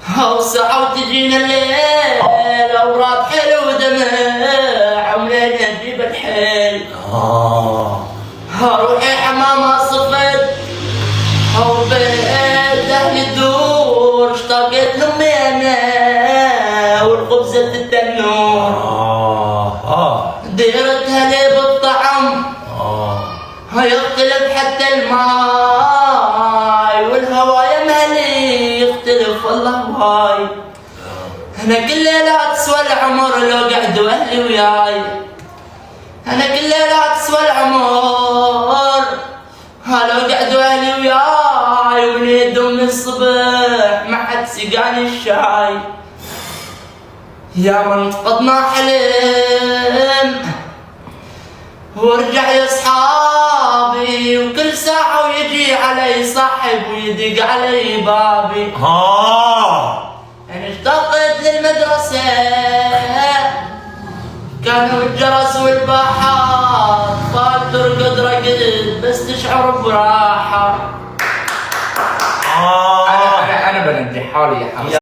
وساعة وتجينا الليل أوراد حلو ودمع وملينا نجيب الحيل. روحي حمامة صفت وبيت أهل الدور اشتقت لأمي أنا والخبزة التنور. ديرتها لي بالطعم يختلف حتى الماي والهوايا مهلي يختلف والله هاي. أنا كل ليلة تسوى العمر لو قعدوا أهلي وياي. أنا كل ليلة تسوى العمر لو قعدوا أهلي وياي ونيدهم من الصبح ما حد سقاني الشاي. يا من فقدنا حلم وارجع يا اصحابي وكل ساعة ويجي علي صاحب ويدق علي بابي. أنا اشتقت للمدرسة كانوا الجرس والباحات طال ترقد رقد بس تشعر براحة. أنا بنجح حالي يا حمد.